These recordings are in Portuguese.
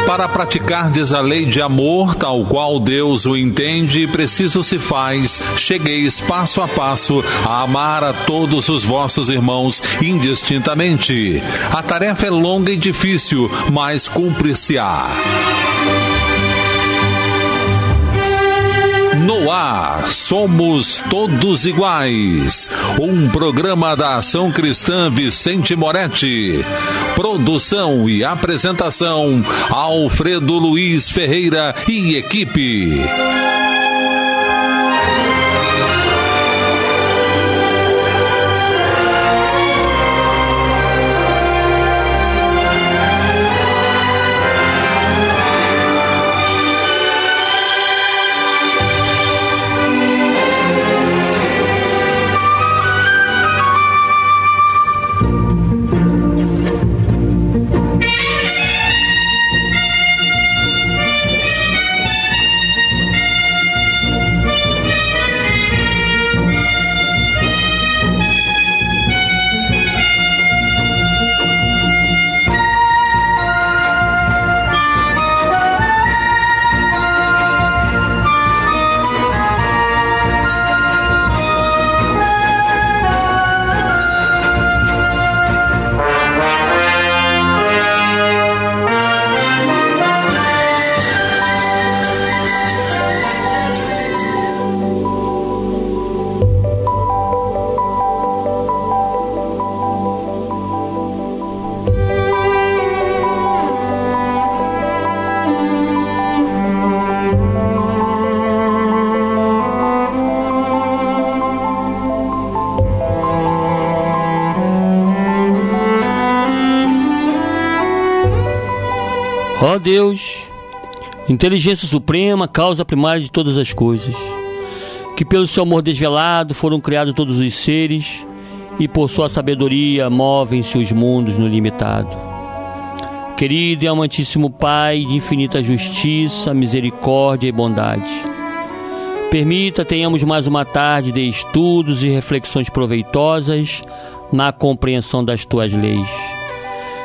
Para praticardes a lei de amor, tal qual Deus o entende, preciso se faz, chegueis passo a passo a amar a todos os vossos irmãos indistintamente. A tarefa é longa e difícil, mas cumprir-se-á. No ar, Somos Todos Iguais, um programa da Ação Cristã Vicente Moretti. Produção e apresentação, Alfredo Luiz Ferreira e equipe. Ó Deus, inteligência suprema, causa primária de todas as coisas, que pelo seu amor desvelado foram criados todos os seres e por sua sabedoria movem-se os mundos no ilimitado. Querido e amantíssimo Pai de infinita justiça, misericórdia e bondade, permita tenhamos mais uma tarde de estudos e reflexões proveitosas na compreensão das tuas leis.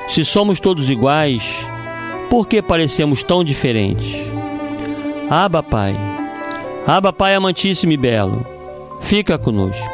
Se somos todos iguais, por que parecemos tão diferentes? Abba, Pai. Abba, Pai amantíssimo e belo. Fica conosco.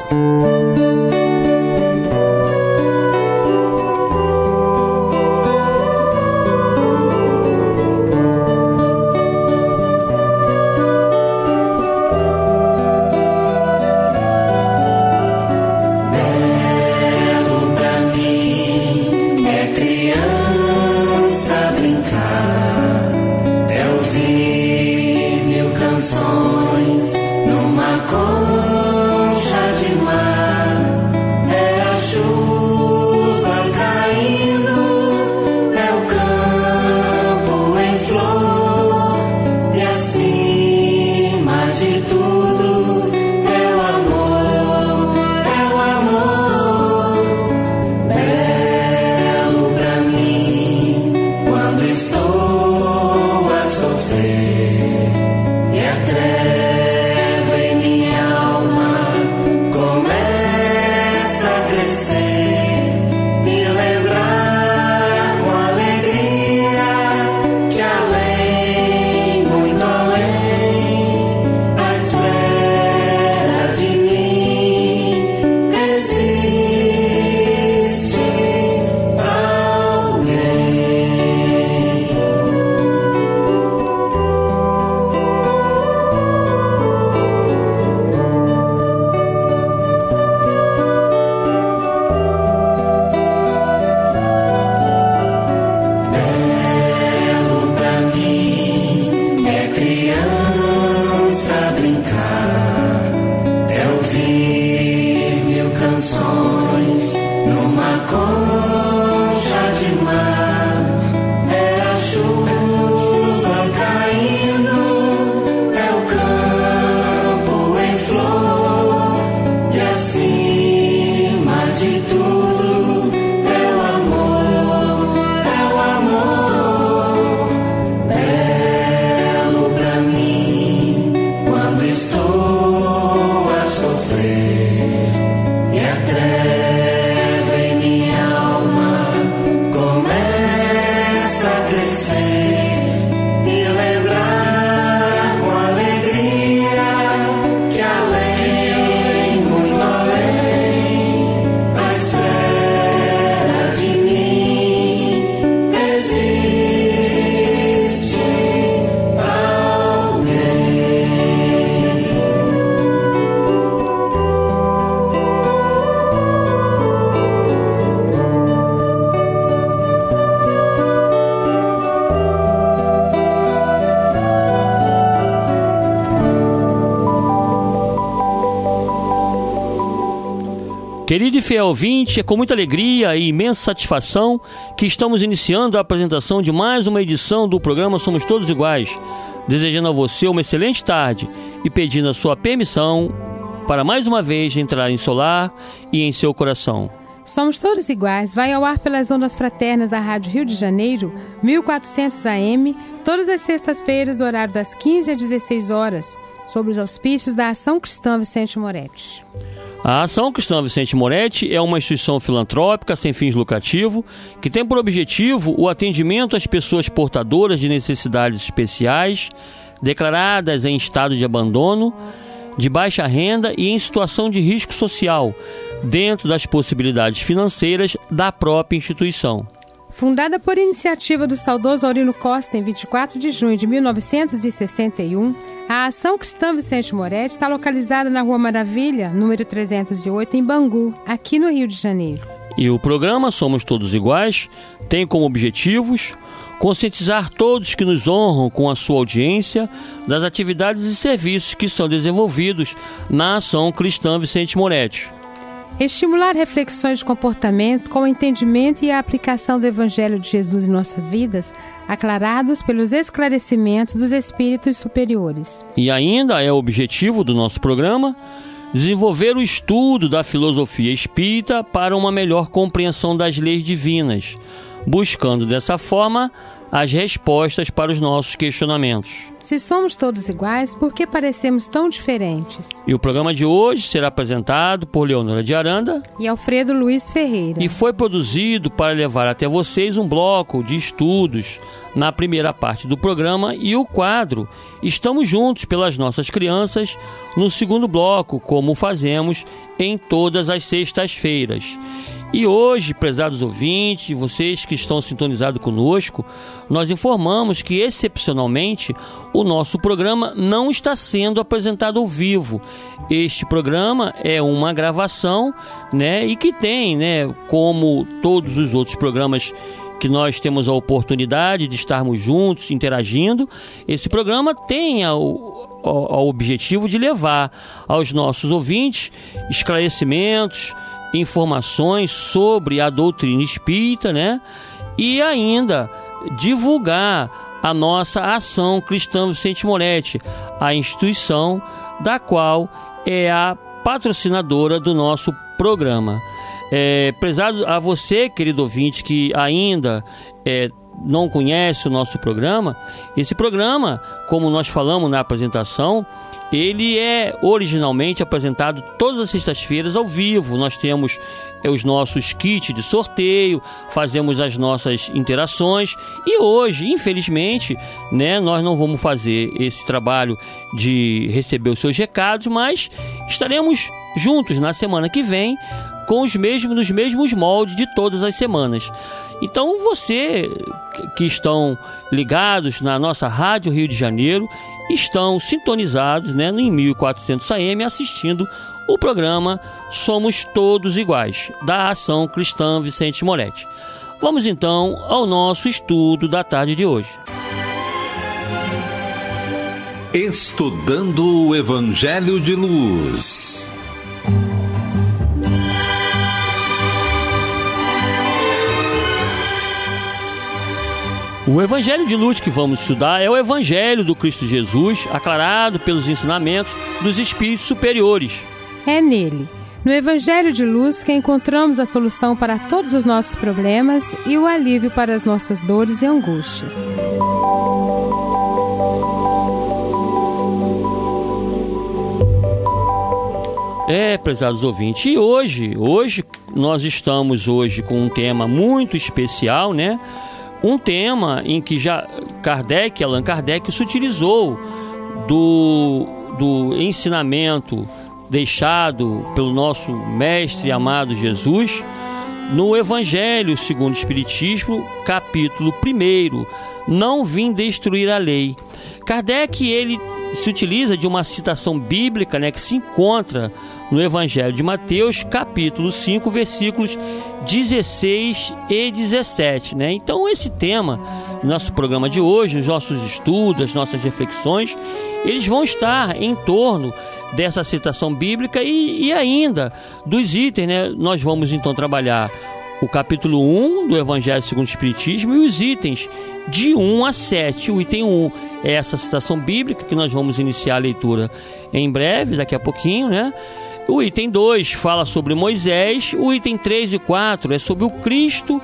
E a treva em minha alma Querido e fiel ouvinte, é com muita alegria e imensa satisfação que estamos iniciando a apresentação de mais uma edição do programa Somos Todos Iguais, desejando a você uma excelente tarde e pedindo a sua permissão para mais uma vez entrar em seu lar e em seu coração. Somos Todos Iguais vai ao ar pelas ondas fraternas da Rádio Rio de Janeiro, 1400 AM, todas as sextas-feiras, do horário das 15 às 16 horas, sob os auspícios da Ação Cristã Vicente Moretti. A Ação Cristã Vicente Moretti é uma instituição filantrópica sem fins lucrativos que tem por objetivo o atendimento às pessoas portadoras de necessidades especiais, declaradas em estado de abandono, de baixa renda e em situação de risco social, dentro das possibilidades financeiras da própria instituição. Fundada por iniciativa do saudoso Aurino Costa em 24 de junho de 1961, a Ação Cristã Vicente Moretti está localizada na Rua Maravilha, número 308, em Bangu, aqui no Rio de Janeiro. E o programa Somos Todos Iguais tem como objetivos conscientizar todos que nos honram com a sua audiência das atividades e serviços que são desenvolvidos na Ação Cristã Vicente Moretti. Estimular reflexões de comportamento com o entendimento e a aplicação do Evangelho de Jesus em nossas vidas, aclarados pelos esclarecimentos dos espíritos superiores. E ainda é o objetivo do nosso programa desenvolver o estudo da filosofia espírita para uma melhor compreensão das leis divinas, buscando dessa forma as respostas para os nossos questionamentos. Se somos todos iguais, por que parecemos tão diferentes? E o programa de hoje será apresentado por Leonora de Aranda e Alfredo Luiz Ferreira. E foi produzido para levar até vocês um bloco de estudos na primeira parte do programa e o quadro Estamos Juntos pelas Nossas Crianças no segundo bloco, como fazemos em todas as sextas-feiras. E hoje, prezados ouvintes, vocês que estão sintonizados conosco, nós informamos que, excepcionalmente, o nosso programa não está sendo apresentado ao vivo. Este programa é uma gravação, né, e que tem, né, como todos os outros programas que nós temos a oportunidade de estarmos juntos, interagindo, esse programa tem o objetivo de levar aos nossos ouvintes esclarecimentos, informações sobre a doutrina espírita, né? E ainda divulgar a nossa Ação Cristã Vicente Moretti, a instituição da qual é a patrocinadora do nosso programa. Prezado a você, querido ouvinte, que ainda não conhece o nosso programa, esse programa, como nós falamos na apresentação, ele é originalmente apresentado todas as sextas-feiras ao vivo. Nós temos os nossos kits de sorteio, fazemos as nossas interações e hoje, infelizmente, né, nós não vamos fazer esse trabalho de receber os seus recados, mas estaremos juntos na semana que vem com nos mesmos moldes de todas as semanas. Então você que estão ligados na nossa Rádio Rio de Janeiro, estão sintonizados, né, em 1400 AM assistindo o programa Somos Todos Iguais, da Ação Cristã Vicente Moretti. Vamos então ao nosso estudo da tarde de hoje. Estudando o Evangelho de Luz. O Evangelho de Luz que vamos estudar é o Evangelho do Cristo Jesus, aclarado pelos ensinamentos dos Espíritos Superiores. É nele, no Evangelho de Luz, que encontramos a solução para todos os nossos problemas e o alívio para as nossas dores e angústias. Prezados ouvintes, e hoje nós estamos com um tema muito especial, né? Um tema em que já Allan Kardec se utilizou do ensinamento deixado pelo nosso mestre amado Jesus no Evangelho segundo o Espiritismo, capítulo 1, Não vim destruir a lei. Kardec, ele se utiliza de uma citação bíblica, né, que se encontra no Evangelho de Mateus, capítulo 5, versículos 16 e 17, né? Então esse tema, nosso programa de hoje, os nossos estudos, as nossas reflexões, eles vão estar em torno dessa citação bíblica e ainda dos itens, né? Nós vamos então trabalhar o capítulo 1 do Evangelho segundo o Espiritismo e os itens de 1 a 7. O item 1 é essa citação bíblica que nós vamos iniciar a leitura em breve, daqui a pouquinho, né? O item 2 fala sobre Moisés, o item 3 e 4 é sobre o Cristo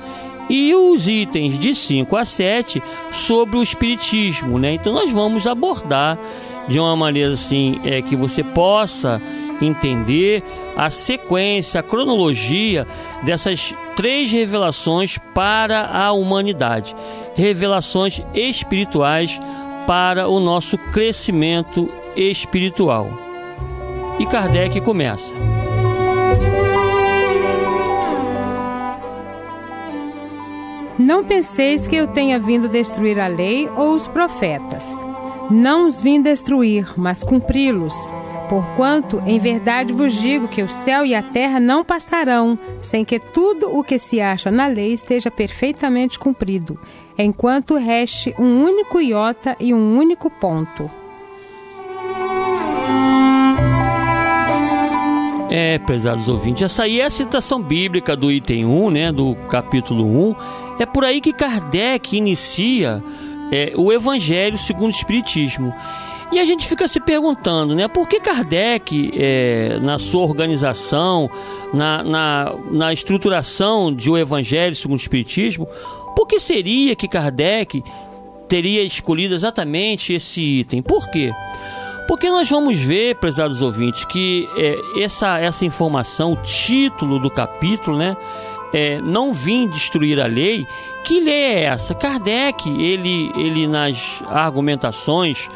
e os itens de 5 a 7 sobre o Espiritismo, né? Então nós vamos abordar de uma maneira assim que você possa entender a sequência, a cronologia dessas 3 revelações para a humanidade, revelações espirituais para o nosso crescimento espiritual. E Kardec começa. Não penseis que eu tenha vindo destruir a lei ou os profetas. Não os vim destruir, mas cumpri-los. Porquanto, em verdade vos digo que o céu e a terra não passarão, sem que tudo o que se acha na lei esteja perfeitamente cumprido, enquanto reste um único iota e um único ponto. Prezados ouvintes, essa aí é a citação bíblica do item 1, né, do capítulo 1. É por aí que Kardec inicia o Evangelho segundo o Espiritismo. E a gente fica se perguntando, né, por que Kardec, na sua organização, na estruturação de o Evangelho segundo o Espiritismo, por que seria que Kardec teria escolhido exatamente esse item? Por quê? Porque nós vamos ver, prezados ouvintes, que essa informação, o título do capítulo, né, não vim destruir a lei. Que lei é essa? Kardec, ele nas argumentações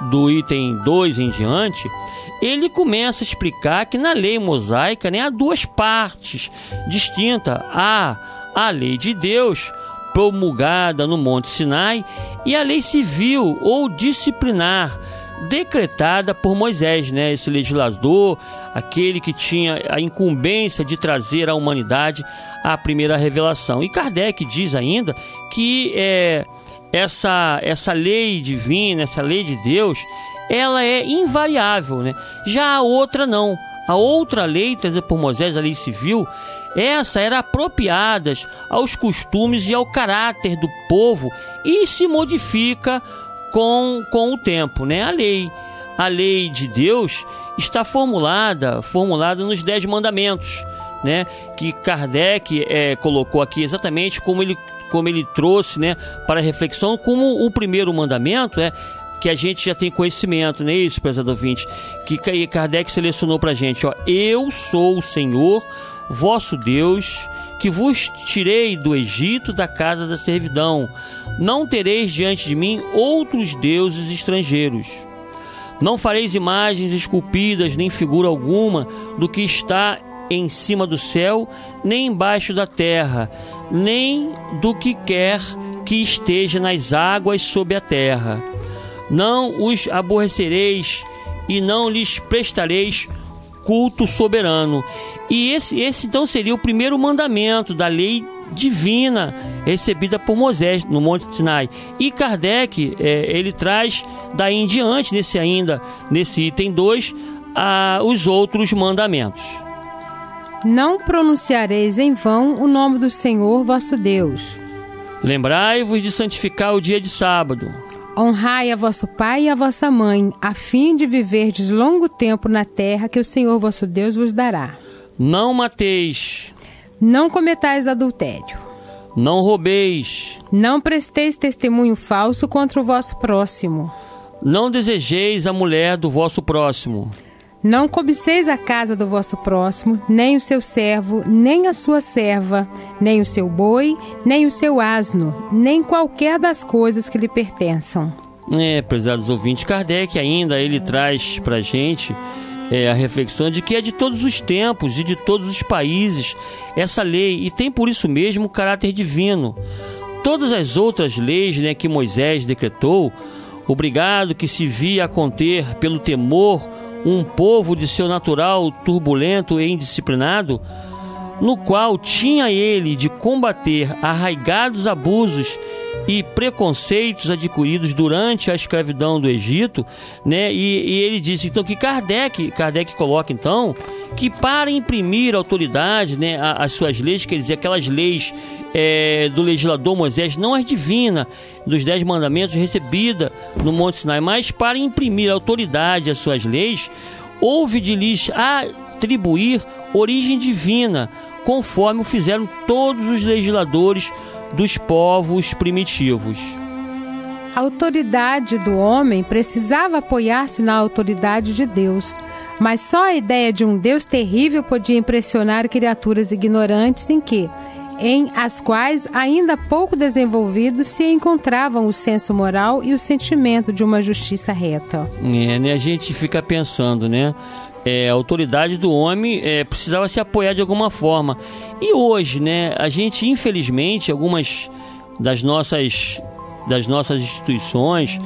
do item 2 em diante, ele começa a explicar que na lei mosaica, né, há 2 partes distintas. Há a lei de Deus, promulgada no Monte Sinai, e a lei civil ou disciplinar, decretada por Moisés, né? Esse legislador, aquele que tinha a incumbência de trazer à humanidade a primeira revelação. E Kardec diz ainda que essa lei divina, essa lei de Deus, ela é invariável, né? Já a outra não. A outra lei trazida por Moisés, a lei civil, essa era apropriada aos costumes e ao caráter do povo e se modifica com o tempo, né? A lei de Deus está formulada nos 10 mandamentos, né? Que Kardec colocou aqui exatamente como ele trouxe, né, para a reflexão, como o primeiro mandamento que a gente já tem conhecimento, não é isso, prezado ouvinte? Que Kardec selecionou para a gente, eu sou o Senhor, vosso Deus, que vos tirei do Egito, da casa da servidão. Não tereis diante de mim outros deuses estrangeiros. Não fareis imagens esculpidas, nem figura alguma do que está em cima do céu, nem embaixo da terra, nem do que quer que esteja nas águas sob a terra. Não os aborrecereis e não lhes prestareis culto soberano. E esse então seria o primeiro mandamento da lei divina recebida por Moisés no Monte Sinai. E Kardec, ele traz daí em diante, nesse item 2, os outros mandamentos. Não pronunciareis em vão o nome do Senhor vosso Deus. Lembrai-vos de santificar o dia de sábado. Honrai a vosso pai e a vossa mãe, a fim de viverdes longo tempo na terra que o Senhor vosso Deus vos dará. Não mateis. Não cometais adultério. Não roubeis. Não presteis testemunho falso contra o vosso próximo. Não desejeis a mulher do vosso próximo. Não cobiceis a casa do vosso próximo, nem o seu servo, nem a sua serva, nem o seu boi, nem o seu asno, nem qualquer das coisas que lhe pertençam. Prezados ouvintes, Kardec ainda ele traz pra gente a reflexão de que é de todos os tempos e de todos os países essa lei, e tem por isso mesmo o caráter divino. Todas as outras leis, né, que Moisés decretou, obrigado que se via a conter pelo temor um povo de seu natural turbulento e indisciplinado, no qual tinha ele de combater arraigados abusos e preconceitos adquiridos durante a escravidão do Egito, né? E ele disse então que Kardec coloca então que para imprimir autoridade, né, às suas leis, quer dizer, aquelas leis do legislador Moisés, não as divinas, dos 10 mandamentos recebida no Monte Sinai, mas para imprimir autoridade às suas leis, houve de lhes atribuir origem divina, conforme o fizeram todos os legisladores dos povos primitivos. A autoridade do homem precisava apoiar-se na autoridade de Deus, mas só a ideia de um Deus terrível podia impressionar criaturas ignorantes em as quais, ainda pouco desenvolvidos, se encontravam o senso moral e o sentimento de uma justiça reta. A gente fica pensando, né? A autoridade do homem precisava se apoiar de alguma forma. E hoje, né, a gente, infelizmente, algumas das nossas instituições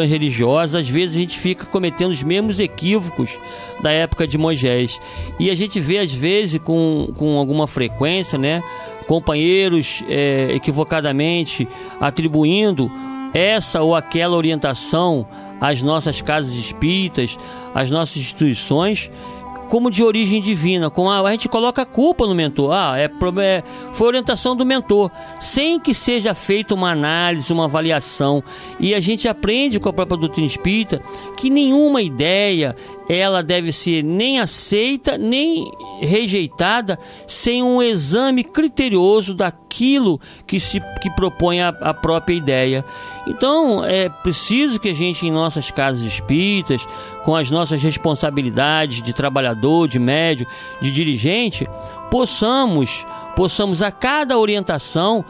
religiosas, às vezes a gente fica cometendo os mesmos equívocos da época de Moisés. E a gente vê, às vezes, com alguma frequência, né, companheiros equivocadamente atribuindo essa ou aquela orientação às nossas casas espíritas, às nossas instituições, como de origem divina, como a gente coloca a culpa no mentor. Foi orientação do mentor, sem que seja feita uma análise, uma avaliação. E a gente aprende com a própria doutrina espírita que nenhuma ideia ela deve ser nem aceita, nem rejeitada, sem um exame criterioso daquilo que propõe a própria ideia. Então, é preciso que a gente, em nossas casas espíritas, com as nossas responsabilidades de trabalhador, de médium, de dirigente, possamos a cada orientação,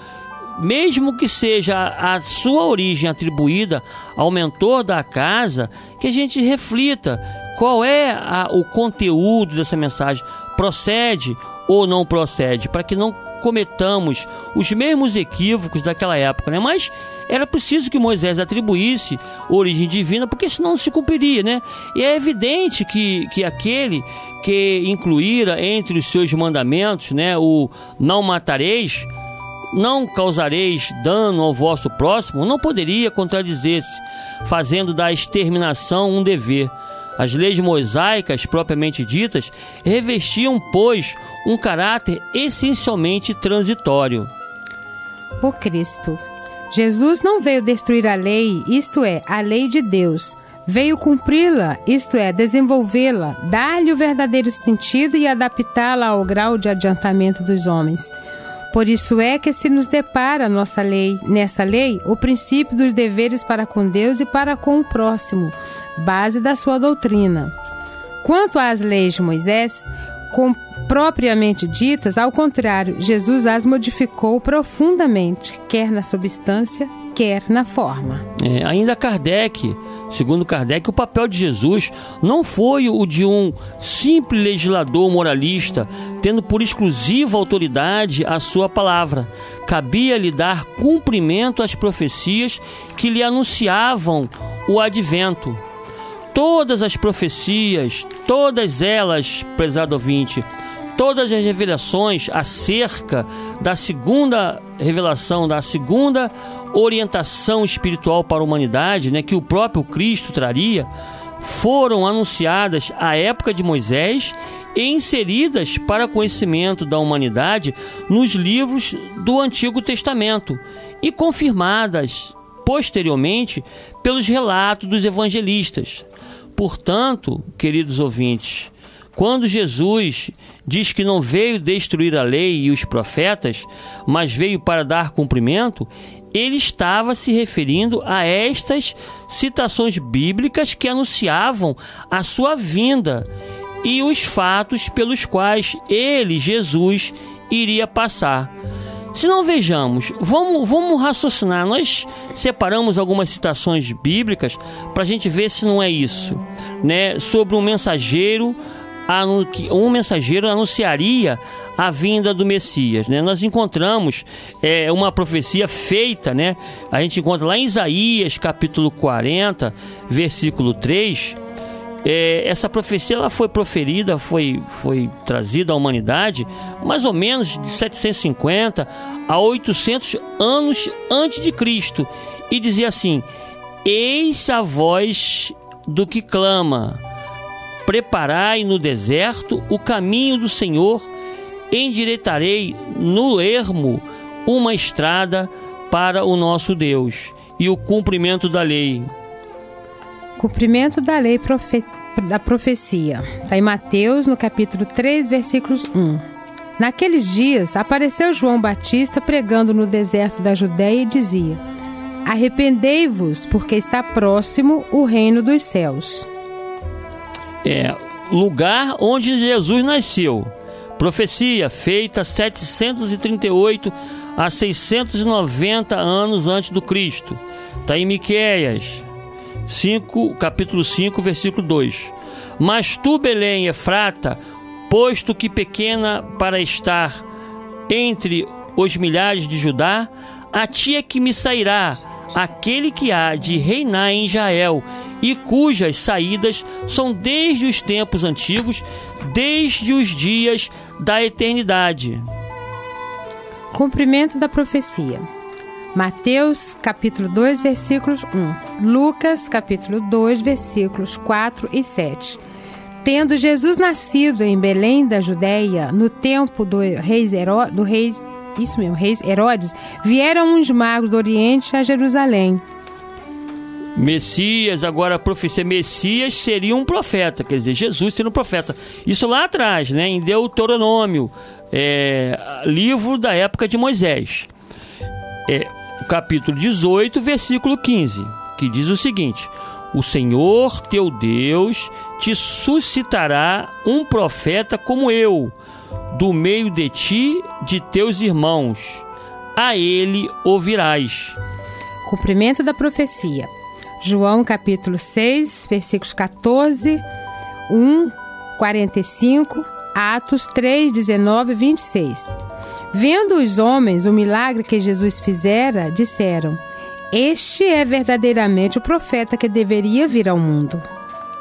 mesmo que seja a sua origem atribuída ao mentor da casa, que a gente reflita qual é o conteúdo dessa mensagem, procede ou não procede, para que não cometamos os mesmos equívocos daquela época, né? Mas era preciso que Moisés atribuísse origem divina, porque senão não se cumpriria, né? E é evidente que aquele que incluíra entre os seus mandamentos, né, o não matareis, não causareis dano ao vosso próximo, não poderia contradizer-se, fazendo da exterminação um dever. As leis mosaicas, propriamente ditas, revestiam, pois, um caráter essencialmente transitório. O Cristo. Jesus não veio destruir a lei, isto é, a lei de Deus. Veio cumpri-la, isto é, desenvolvê-la, dar-lhe o verdadeiro sentido e adaptá-la ao grau de adiantamento dos homens. Por isso é que se nos depara nessa lei, o princípio dos deveres para com Deus e para com o próximo, base da sua doutrina. Quanto às leis de Moisés, propriamente ditas, ao contrário, Jesus as modificou profundamente, quer na substância, quer na forma. Ainda segundo Kardec, o papel de Jesus não foi o de um simples legislador moralista, tendo por exclusiva autoridade a sua palavra. Cabia-lhe dar cumprimento às profecias que lhe anunciavam o advento. Todas as profecias, todas elas, prezado ouvinte, todas as revelações acerca da segunda revelação, da segunda orientação espiritual para a humanidade, né, que o próprio Cristo traria, foram anunciadas à época de Moisés e inseridas para conhecimento da humanidade nos livros do Antigo Testamento e confirmadas posteriormente pelos relatos dos evangelistas. Portanto, queridos ouvintes, quando Jesus diz que não veio destruir a lei e os profetas, mas veio para dar cumprimento, ele estava se referindo a estas citações bíblicas que anunciavam a sua vinda e os fatos pelos quais ele, Jesus, iria passar. Se não vejamos, vamos raciocinar. Nós separamos algumas citações bíblicas para a gente ver se não é isso, né? Sobre um mensageiro anunciaria a vinda do Messias, né? Nós encontramos uma profecia feita, né? A gente encontra lá em Isaías, capítulo 40, versículo 3, essa profecia ela foi proferida, foi trazida à humanidade mais ou menos de 750 a 800 anos antes de Cristo, e dizia assim: eis a voz do que clama, preparai no deserto o caminho do Senhor, endireitarei no ermo uma estrada para o nosso Deus. E o cumprimento da lei. Cumprimento da lei da profecia. Está em Mateus, no capítulo 3, versículos 1. Naqueles dias, apareceu João Batista pregando no deserto da Judéia e dizia: arrependei-vos, porque está próximo o reino dos céus. Lugar onde Jesus nasceu. Profecia feita 738 a 690 anos antes do Cristo. Está em Miqueias 5, capítulo 5, versículo 2. Mas tu, Belém, Efrata, posto que pequena para estar entre os milhares de Judá, a ti é que me sairá aquele que há de reinar em Israel, e cujas saídas são desde os tempos antigos, desde os dias da eternidade. Cumprimento da profecia. Mateus, capítulo 2, versículos 1. Lucas, capítulo 2, versículos 4 e 7. Tendo Jesus nascido em Belém da Judéia, no tempo do rei Herodes, vieram uns magos do Oriente a Jerusalém. Messias, agora a profecia, Messias seria um profeta, quer dizer, Jesus seria um profeta. Isso lá atrás, né, em Deuteronômio, livro da época de Moisés. Capítulo 18, versículo 15, que diz o seguinte: o Senhor teu Deus te suscitará um profeta como eu, do meio de ti, de teus irmãos. A ele ouvirás. Cumprimento da profecia. João capítulo 6, versículos 14, 1, 45, Atos 3, 19 e 26. Vendo os homens o milagre que Jesus fizera, disseram: este é verdadeiramente o profeta que deveria vir ao mundo.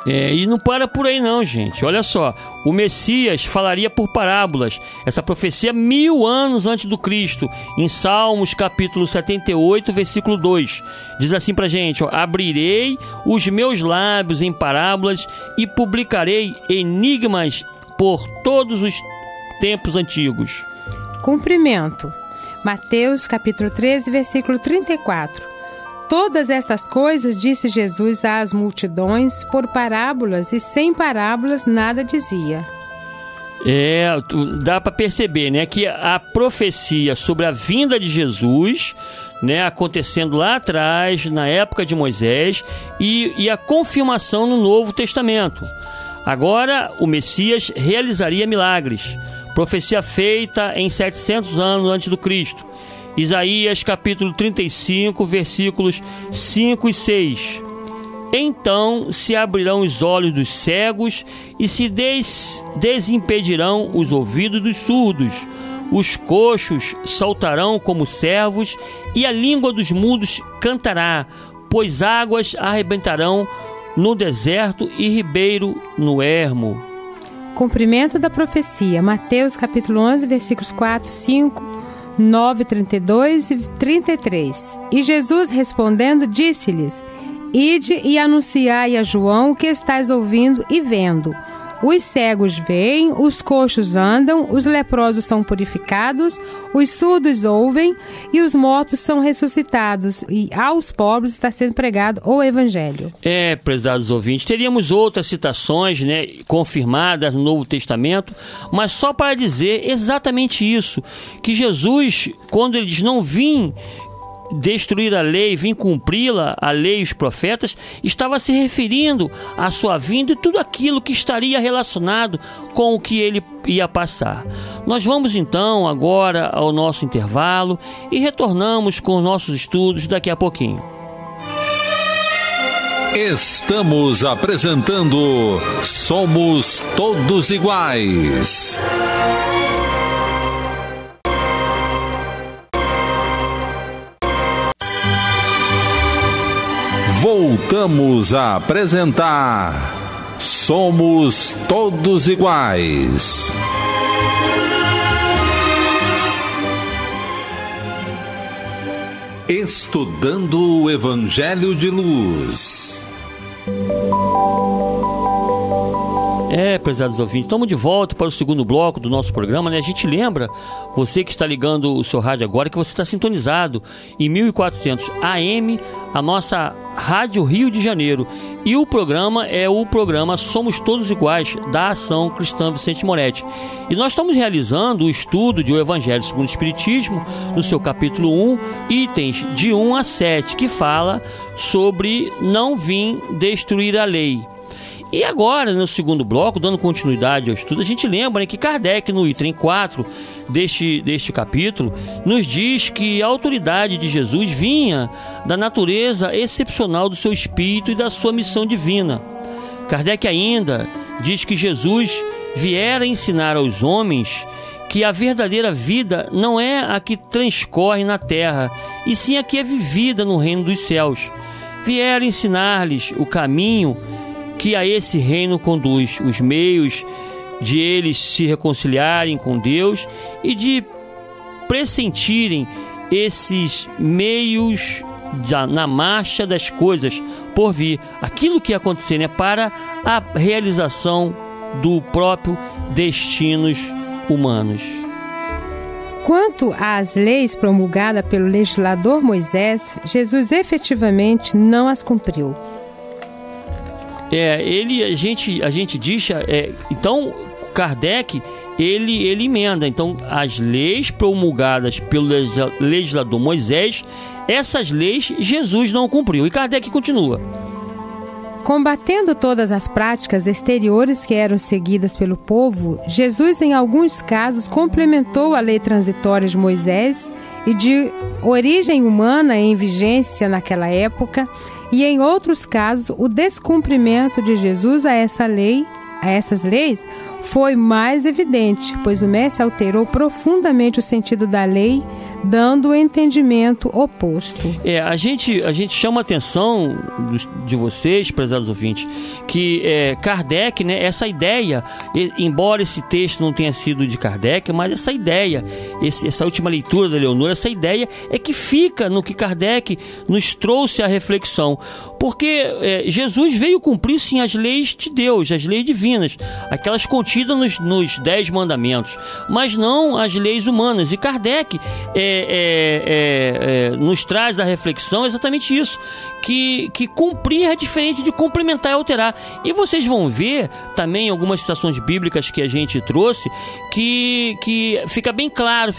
E não para por aí não, gente. Olha só, o Messias falaria por parábolas. Essa profecia 1000 anos antes do Cristo, em Salmos capítulo 78, versículo 2. Diz assim pra gente, abrirei os meus lábios em parábolas e publicarei enigmas por todos os tempos antigos. Cumprimento. Mateus capítulo 13, versículo 34. Todas estas coisas disse Jesus às multidões por parábolas, e sem parábolas nada dizia. Dá para perceber, né, que a profecia sobre a vinda de Jesus, né, acontecendo lá atrás, na época de Moisés, e a confirmação no Novo Testamento. Agora, o Messias realizaria milagres. Profecia feita em 700 anos antes do Cristo. Isaías capítulo 35, versículos 5 e 6. Então se abrirão os olhos dos cegos e se desimpedirão os ouvidos dos surdos. Os coxos saltarão como servos e a língua dos mudos cantará, pois águas arrebentarão no deserto e ribeiro no ermo. Cumprimento da profecia. Mateus capítulo 11, versículos 4, 5, 9, 32 e 33. E Jesus respondendo disse-lhes: ide e anunciai a João o que estáis ouvindo e vendo. Os cegos veem, os coxos andam, os leprosos são purificados, os surdos ouvem e os mortos são ressuscitados, e aos pobres está sendo pregado o Evangelho. Prezados ouvintes, teríamos outras citações, né, confirmadas no Novo Testamento, mas só para dizer exatamente isso, que Jesus, quando ele diz não vim destruir a lei, vim cumpri-la, a lei e os profetas, estava se referindo à sua vinda e tudo aquilo que estaria relacionado com o que ele ia passar. Nós vamos então agora ao nosso intervalo e retornamos com os nossos estudos daqui a pouquinho. Estamos apresentando Somos Todos Iguais. Voltamos a apresentar Somos todos iguais. Estudando o Evangelho de Luz. Prezados ouvintes, estamos de volta para o segundo bloco do nosso programa, né? A gente lembra, você que está ligando o seu rádio agora, que você está sintonizado em 1400 AM, a nossa Rádio Rio de Janeiro. E o programa é o programa Somos Todos Iguais, da Ação Cristã Vicente Moretti. E nós estamos realizando o estudo de O Evangelho segundo o Espiritismo, no seu capítulo 1, itens de 1 a 7, que fala sobre não vim destruir a lei. E agora, no segundo bloco, dando continuidade ao estudo, a gente lembra, né, que Kardec, no item 4 deste capítulo, nos diz que a autoridade de Jesus vinha da natureza excepcional do seu espírito e da sua missão divina. Kardec ainda diz que Jesus viera ensinar aos homens que a verdadeira vida não é a que transcorre na terra, e sim a que é vivida no reino dos céus. Viera ensinar-lhes o caminho que a esse reino conduz, os meios de eles se reconciliarem com Deus e de pressentirem esses meios na marcha das coisas por vir, aquilo que ia acontecer, né, para a realização do próprio destinos humanos. Quanto às leis promulgadas pelo legislador Moisés, Jesus efetivamente não as cumpriu. A gente diz, então Kardec, ele emenda, então as leis promulgadas pelo legislador Moisés, essas leis Jesus não cumpriu. E Kardec continua: combatendo todas as práticas exteriores que eram seguidas pelo povo, Jesus em alguns casos complementou a lei transitória de Moisés e de origem humana em vigência naquela época, e em outros casos o descumprimento de Jesus a essas leis foi mais evidente, pois o mestre alterou profundamente o sentido da lei, dando o entendimento oposto. A gente chama a atenção de vocês, prezados ouvintes, que Kardec, né, essa ideia, embora esse texto não tenha sido de Kardec, mas essa ideia, essa última leitura da Leonor, essa ideia é que fica no que Kardec nos trouxe à reflexão, porque Jesus veio cumprir sim as leis de Deus, as leis divinas, aquelas contidas nos 10 mandamentos, mas não as leis humanas. E Kardec nos traz a reflexão exatamente isso, que cumprir é diferente de complementar e alterar. E vocês vão ver também algumas citações bíblicas que a gente trouxe, que fica bem claro,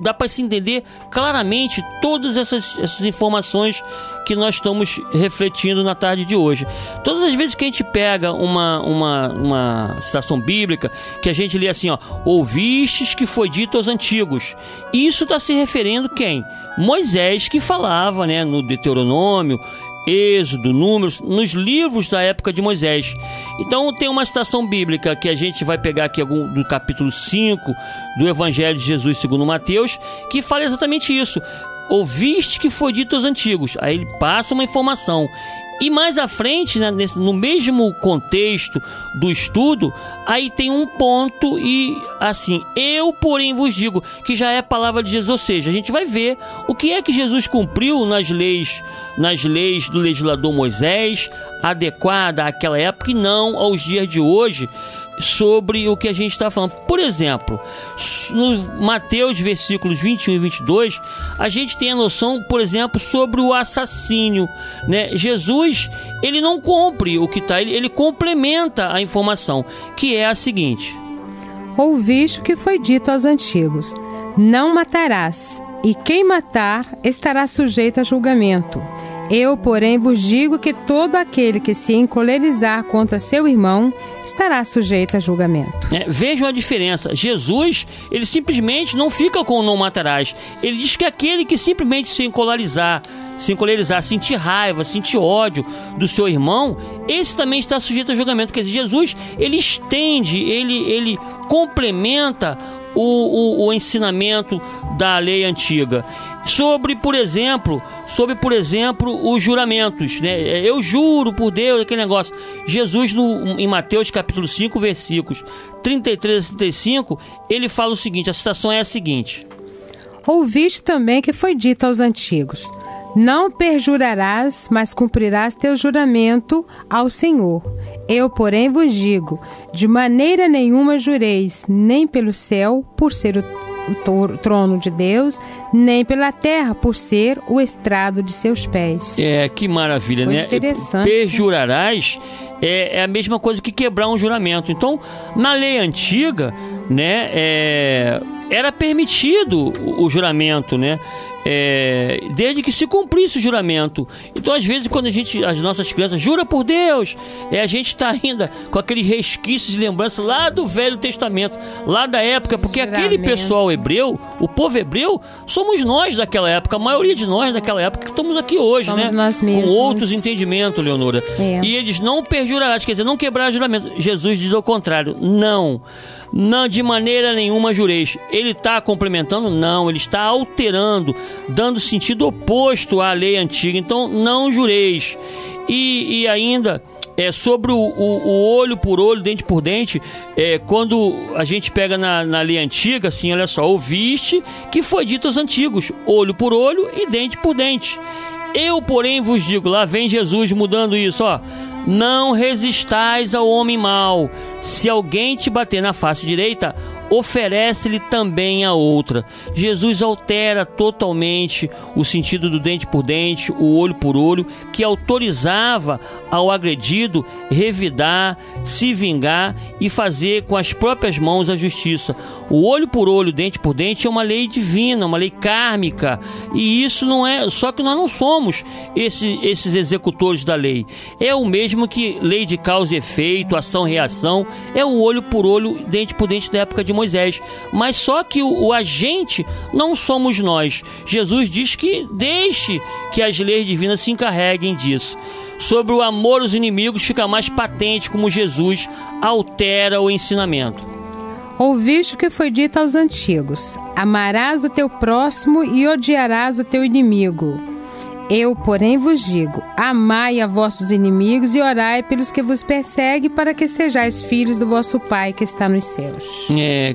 dá para se entender claramente todas essas informações que nós estamos refletindo na tarde de hoje. Todas as vezes que a gente pega uma citação bíblica, que a gente lê assim, ouvistes que foi dito aos antigos, isso está se referindo quem? Moisés, que falava, né, no Deuteronômio, Êxodo, Números, nos livros da época de Moisés. Então tem uma citação bíblica que a gente vai pegar aqui do capítulo 5 do Evangelho de Jesus segundo Mateus, que fala exatamente isso: ouviste que foi dito aos antigos. Aí ele passa uma informação. E mais à frente, né, no mesmo contexto do estudo, aí tem um ponto e assim, eu porém vos digo, que já é a palavra de Jesus. Ou seja, a gente vai ver o que é que Jesus cumpriu nas leis do legislador Moisés, adequada àquela época e não aos dias de hoje, sobre o que a gente está falando. Por exemplo, no Mateus versículos 21 e 22, a gente tem a noção, por exemplo, sobre o assassínio, né? Jesus, ele não cumpre o que está, ele complementa a informação, que é a seguinte: ouviste o que foi dito aos antigos, não matarás, e quem matar estará sujeito a julgamento. Eu, porém, vos digo que todo aquele que se encolerizar contra seu irmão estará sujeito a julgamento. Vejam a diferença. Jesus, ele simplesmente não fica com o não matarás. Ele diz que aquele que simplesmente se encolerizar, sentir raiva, sentir ódio do seu irmão, esse também está sujeito a julgamento. Quer dizer, Jesus, ele estende, ele complementa o ensinamento da lei antiga? Sobre, por exemplo, os juramentos, né? Eu juro por Deus, aquele negócio. Jesus, em Mateus capítulo 5, versículos 33 a 35, ele fala o seguinte, a citação é a seguinte: Ouviste também que foi dito aos antigos: não perjurarás, mas cumprirás teu juramento ao Senhor. Eu, porém, vos digo, de maneira nenhuma jureis, nem pelo céu, por ser o trono de Deus, nem pela terra, por ser o estrado de seus pés. Que maravilha, coisa né? Interessante. Perjurarás é a mesma coisa que quebrar um juramento. Então, na lei antiga, né, era permitido o juramento, né? Desde que se cumprisse o juramento. Então, às vezes, quando as nossas crianças jura por Deus, a gente está ainda com aqueles resquícios de lembrança lá do Velho Testamento, lá da época, porque aquele pessoal hebreu, o povo hebreu, somos nós daquela época, a maioria de nós daquela época que estamos aqui hoje, somos, né? Nós mesmos. Com outros entendimentos, Leonora. E eles não perjurarás, quer dizer, não quebrar juramento. Jesus diz ao contrário: não, de maneira nenhuma jureis. Ele está complementando? Não, ele está alterando, dando sentido oposto à lei antiga. Então, não jureis. E ainda, sobre o olho por olho, dente por dente, quando a gente pega na lei antiga, assim, olha só, ouviste que foi dito aos antigos, olho por olho e dente por dente. Eu, porém, vos digo, lá vem Jesus mudando isso, ó: não resistais ao homem mau. Se alguém te bater na face direita, oferece-lhe também a outra. Jesus altera totalmente o sentido do dente por dente, o olho por olho, que autorizava ao agredido revidar, se vingar e fazer com as próprias mãos a justiça. O olho por olho, dente por dente é uma lei divina, uma lei kármica, e isso não é, só que nós não somos esses executores da lei. É o mesmo que lei de causa e efeito, ação e reação, é o olho por olho, dente por dente da época de Moisés, mas só que o agente não somos nós. Jesus diz que deixe que as leis divinas se encarreguem disso. Sobre o amor aos inimigos fica mais patente como Jesus altera o ensinamento. Ouviste o que foi dito aos antigos: amarás o teu próximo e odiarás o teu inimigo. Eu, porém, vos digo: amai a vossos inimigos e orai pelos que vos perseguem, para que sejais filhos do vosso Pai que está nos céus.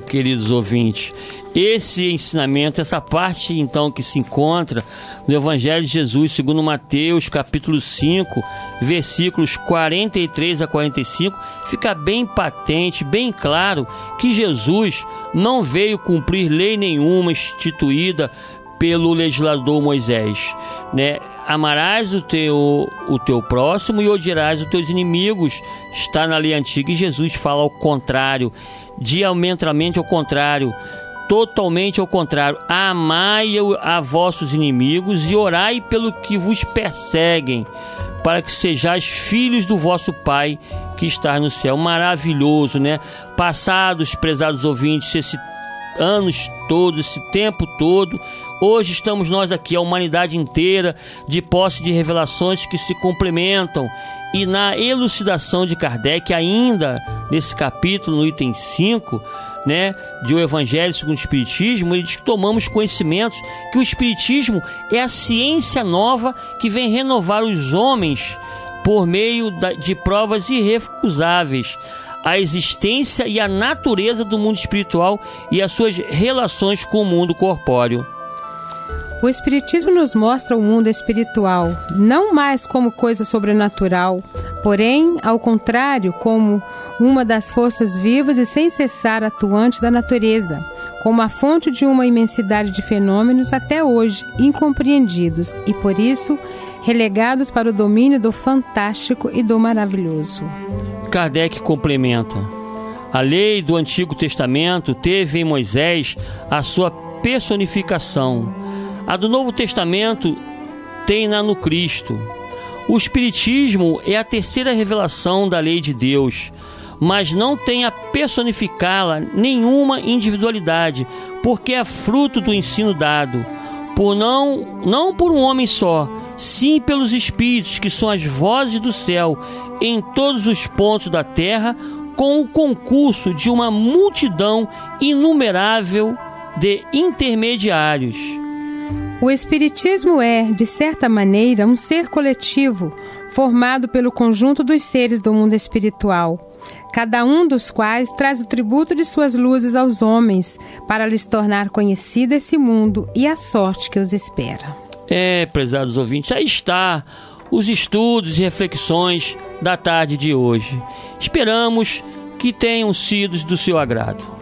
Queridos ouvintes, esse ensinamento, essa parte então que se encontra no Evangelho de Jesus segundo Mateus capítulo 5, versículos 43 a 45, fica bem patente, bem claro que Jesus não veio cumprir lei nenhuma instituída pelo legislador Moisés, né? Amarás o teu próximo e odiarás os teus inimigos, está na lei antiga, e Jesus fala ao contrário, diametralmente ao contrário, totalmente ao contrário: amai a vossos inimigos e orai pelo que vos perseguem, para que sejais filhos do vosso Pai que está no céu. Maravilhoso, né? Passados, prezados ouvintes, esses anos todos, esse tempo todo, hoje estamos nós aqui, a humanidade inteira, de posse de revelações que se complementam. E na elucidação de Kardec, ainda nesse capítulo, no item 5, né, de O Evangelho segundo o Espiritismo, ele diz que tomamos conhecimentos que o Espiritismo é a ciência nova que vem renovar os homens por meio de provas irrecusáveis, a existência e a natureza do mundo espiritual e as suas relações com o mundo corpóreo. O Espiritismo nos mostra o mundo espiritual não mais como coisa sobrenatural, porém, ao contrário, como uma das forças vivas e sem cessar atuante da natureza, como a fonte de uma imensidade de fenômenos até hoje incompreendidos e, por isso, relegados para o domínio do fantástico e do maravilhoso. Kardec complementa: a lei do Antigo Testamento teve em Moisés a sua personificação. A do Novo Testamento tem-na no Cristo. O Espiritismo é a terceira revelação da lei de Deus, mas não tem a personificá-la nenhuma individualidade, porque é fruto do ensino dado, não por um homem só, sim pelos Espíritos, que são as vozes do céu, em todos os pontos da terra, com o concurso de uma multidão inumerável de intermediários. O Espiritismo é, de certa maneira, um ser coletivo, formado pelo conjunto dos seres do mundo espiritual, cada um dos quais traz o tributo de suas luzes aos homens, para lhes tornar conhecido esse mundo e a sorte que os espera. Prezados ouvintes, aí está os estudos e reflexões da tarde de hoje. Esperamos que tenham sido do seu agrado.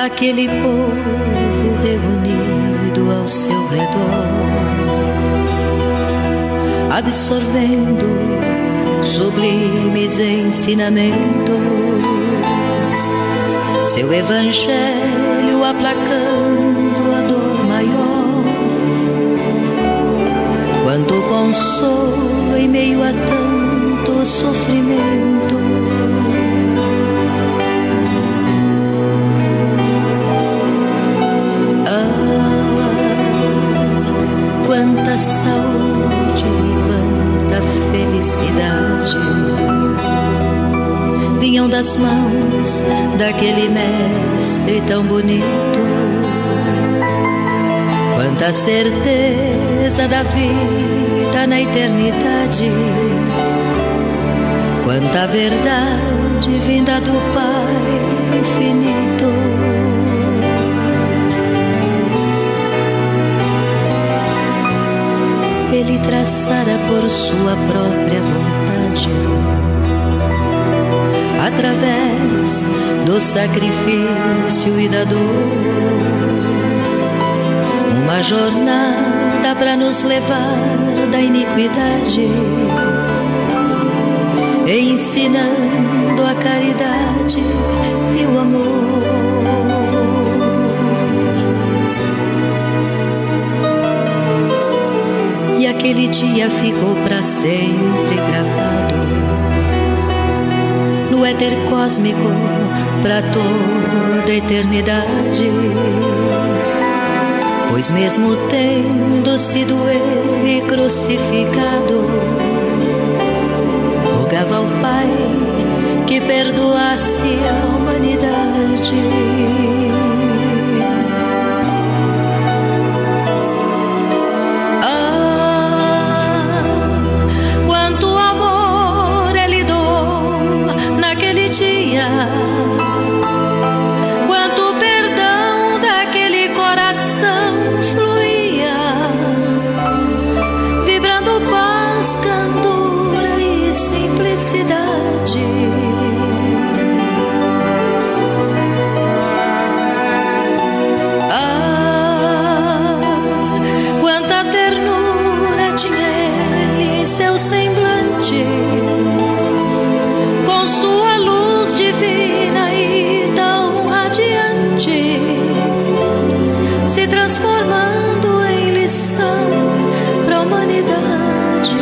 Aquele povo reunido ao seu redor, absorvendo sublimes ensinamentos, seu evangelho aplacando a dor maior. Quanto consolo em meio a tanto sofrimento. Quanta saúde, quanta felicidade vinham das mãos daquele mestre tão bonito. Quanta certeza da vida na eternidade, quanta verdade vinda do Pai infinito. Ele traçara por sua própria vontade, através do sacrifício e da dor, uma jornada para nos levar da iniquidade, ensinando a caridade e o amor. E aquele dia ficou para sempre gravado no éter cósmico para toda a eternidade. Pois mesmo tendo sido ele crucificado, rogava ao Pai que perdoasse a humanidade. Quanto perdão daquele coração fluía, vibrando paz, candura e simplicidade. Quanta ternura tinha ele em seu semblante, com sua luz divina e tão radiante, se transformando em lição para a humanidade.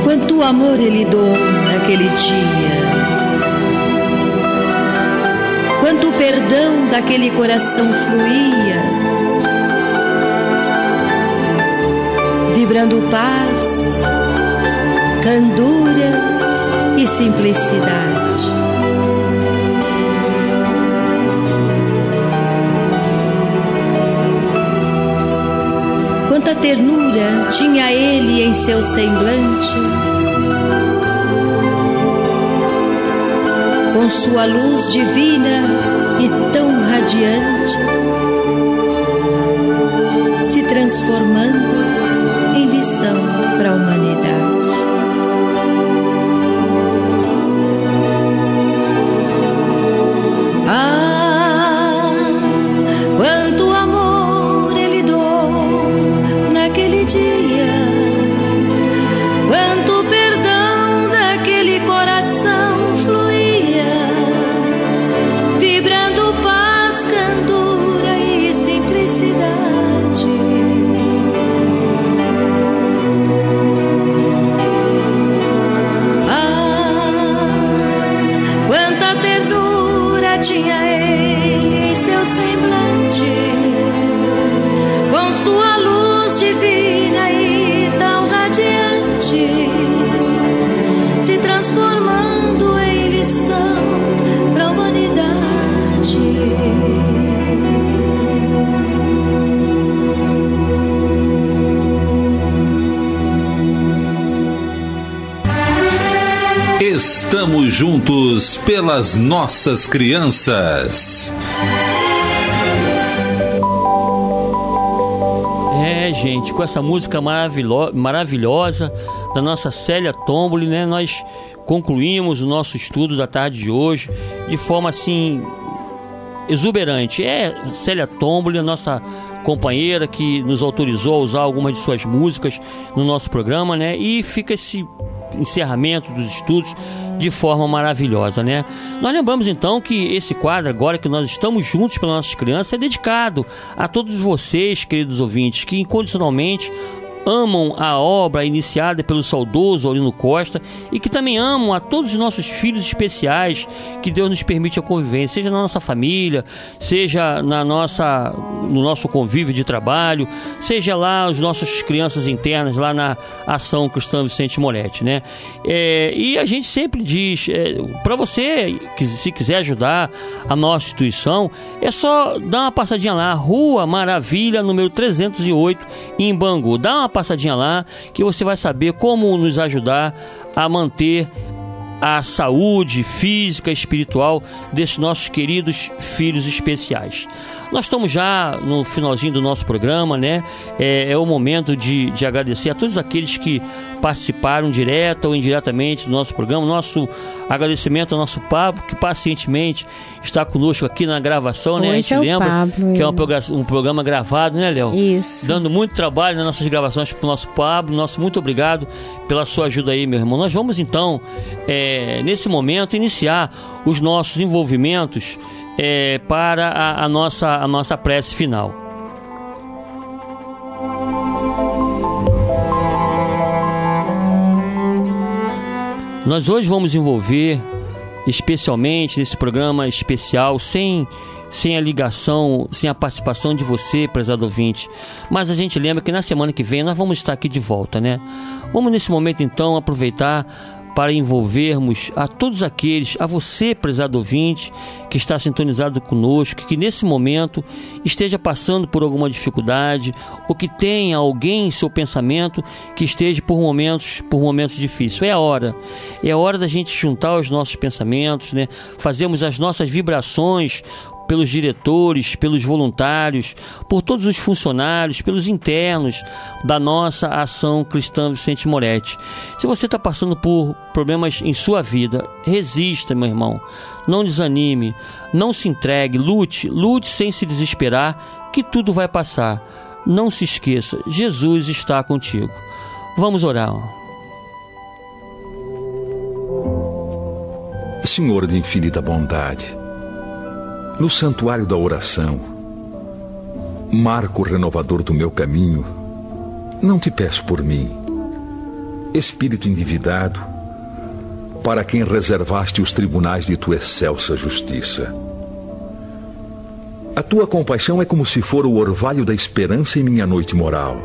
Quanto amor ele doou naquele dia, quanto perdão daquele coração fluía, vibrando paz, candura e simplicidade. Quanta ternura tinha ele em seu semblante, com sua luz divina e tão radiante, se transformando em lição para a humanidade. Quanto amor ele doou naquele dia, quanto perdão daquele coração fluía, vibrando paz, candura e simplicidade. transformando em lição para a humanidade. Estamos juntos pelas nossas crianças. Gente, com essa música maravilhosa da nossa Célia Tomboli, né? Nós concluímos o nosso estudo da tarde de hoje de forma assim exuberante. Célia Tomboli, a nossa companheira que nos autorizou a usar algumas de suas músicas no nosso programa, né? E fica esse encerramento dos estudos de forma maravilhosa, né? Nós lembramos então que esse quadro, agora que nós estamos juntos pelas nossas crianças, é dedicado a todos vocês, queridos ouvintes, que incondicionalmente amam a obra iniciada pelo saudoso Aurino Costa e que também amam a todos os nossos filhos especiais que Deus nos permite a convivência, seja na nossa família, seja no nosso convívio de trabalho, seja lá as nossas crianças internas lá na Ação Cristã Vicente Moretti, né? E a gente sempre diz, para você que se quiser ajudar a nossa instituição, é só dar uma passadinha lá, Rua Maravilha, número 308, em Bangu. Dá uma passadinha lá que você vai saber como nos ajudar a manter a saúde física e espiritual desses nossos queridos filhos especiais. Nós estamos já no finalzinho do nosso programa, né? É o momento de agradecer a todos aqueles que participaram direta ou indiretamente do nosso programa. Nosso agradecimento ao nosso Pablo, que pacientemente está conosco aqui na gravação, né? A gente lembra Pablo, que é um programa gravado, né, Léo? Isso. Dando muito trabalho nas nossas gravações para o nosso Pablo. Nosso muito obrigado pela sua ajuda aí, meu irmão. Nós vamos então, nesse momento, iniciar os nossos envolvimentos para a nossa prece final. Nós hoje vamos envolver, especialmente nesse programa especial, sem a ligação, sem a participação de você, prezado ouvinte. Mas a gente lembra que na semana que vem nós vamos estar aqui de volta, né? Vamos nesse momento então aproveitar para envolvermos a todos aqueles, a você, prezado ouvinte, que está sintonizado conosco, que nesse momento esteja passando por alguma dificuldade, ou que tenha alguém em seu pensamento que esteja por momentos difíceis. É a hora da gente juntar os nossos pensamentos, né? Fazermos as nossas vibrações pelos diretores, pelos voluntários, por todos os funcionários, pelos internos da nossa Ação Cristã Vicente Moretti. Se você está passando por problemas em sua vida, resista, meu irmão. Não desanime, não se entregue, lute sem se desesperar, que tudo vai passar. Não se esqueça, Jesus está contigo. Vamos orar. Senhor de infinita bondade, no santuário da oração, marco renovador do meu caminho, não te peço por mim, espírito endividado, para quem reservaste os tribunais de tua excelsa justiça. A tua compaixão é como se fora o orvalho da esperança em minha noite moral.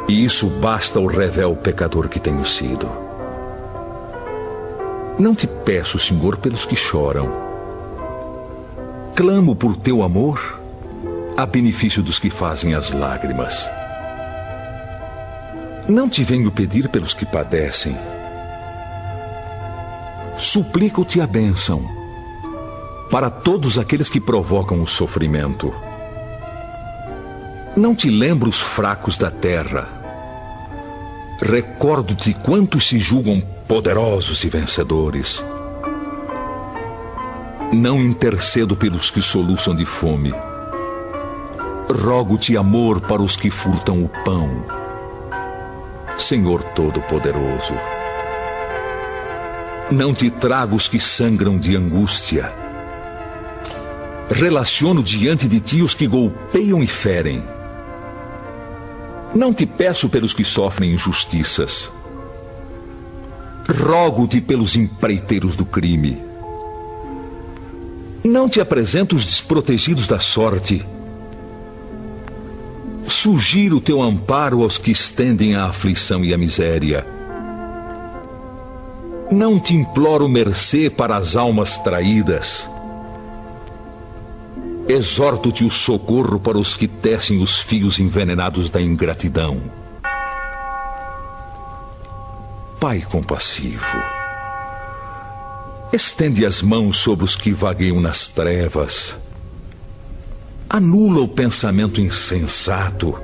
E isso basta ao revel pecador que tenho sido. Não te peço, Senhor, pelos que choram. Clamo por teu amor a benefício dos que fazem as lágrimas. Não te venho pedir pelos que padecem. Suplico-te a bênção para todos aqueles que provocam o sofrimento. Não te lembro os fracos da terra. Recordo-te quantos se julgam poderosos e vencedores. Não intercedo pelos que soluçam de fome. Rogo-te amor para os que furtam o pão. Senhor Todo-Poderoso, não te trago os que sangram de angústia. Relaciono diante de ti os que golpeiam e ferem. Não te peço pelos que sofrem injustiças. Rogo-te pelos empreiteiros do crime. Não te apresento os desprotegidos da sorte. Sugiro o teu amparo aos que estendem a aflição e a miséria. Não te imploro mercê para as almas traídas. Exorto-te o socorro para os que tecem os fios envenenados da ingratidão. Pai compassivo, estende as mãos sobre os que vagueiam nas trevas. Anula o pensamento insensato.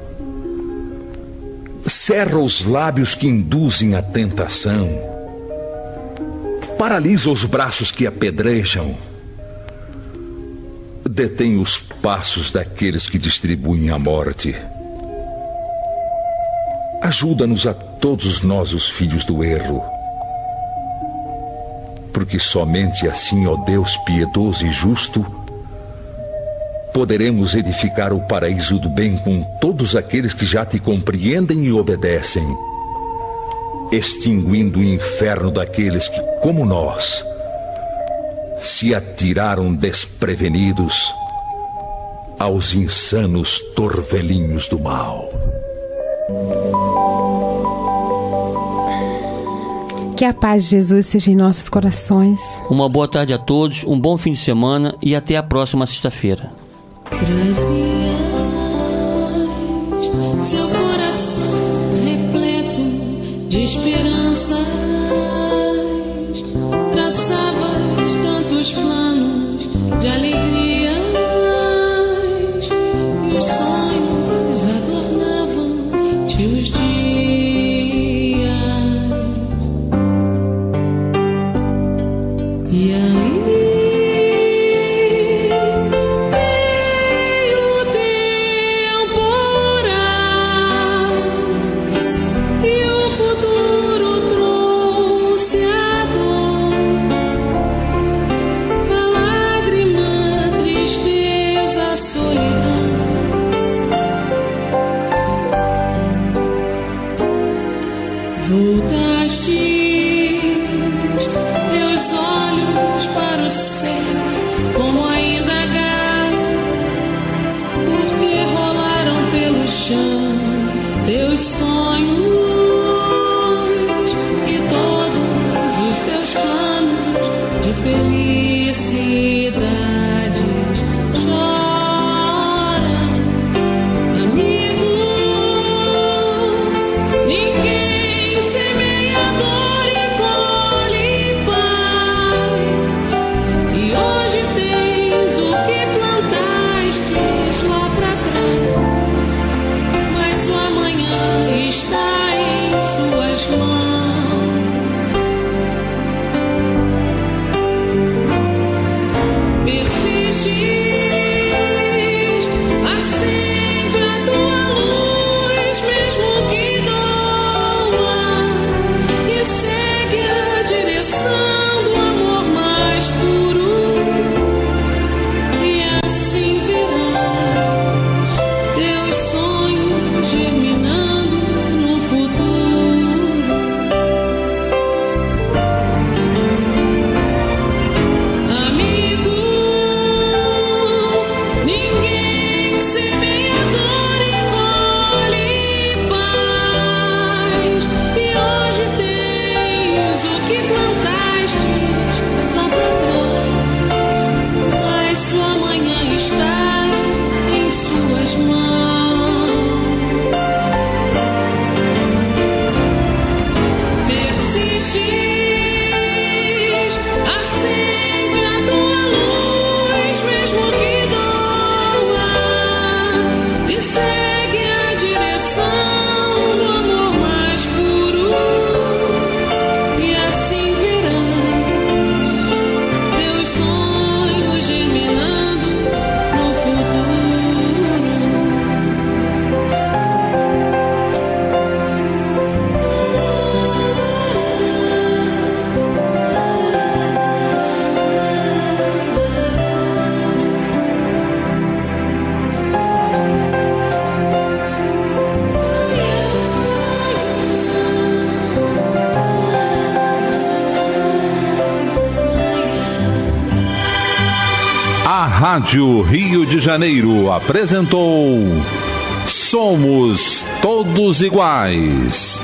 Cerra os lábios que induzem a tentação. Paralisa os braços que apedrejam. Detém os passos daqueles que distribuem a morte. Ajuda-nos a todos nós, os filhos do erro. Porque somente assim, ó Deus piedoso e justo, poderemos edificar o paraíso do bem com todos aqueles que já te compreendem e obedecem, extinguindo o inferno daqueles que, como nós, se atiraram desprevenidos aos insanos torvelinhos do mal. Que a paz de Jesus seja em nossos corações. Uma boa tarde a todos, um bom fim de semana e até a próxima sexta-feira. Trazias seu coração repleto de esperanças, traçavas tantos planos de alegrias, e os sonhos adornavam-te os dias. E aí teus sonhos e todos os teus planos de felicidades. Chora, amigo, ninguém semeia dor e colhe paz. E hoje tens o que plantastes lá pra trás. Está em suas mãos. Persistes, acende a tua luz, mesmo que doa, e segue a direção do amor mais puro, e assim verás teus sonhos germinando. Rádio Rio de Janeiro apresentou Somos Todos Iguais.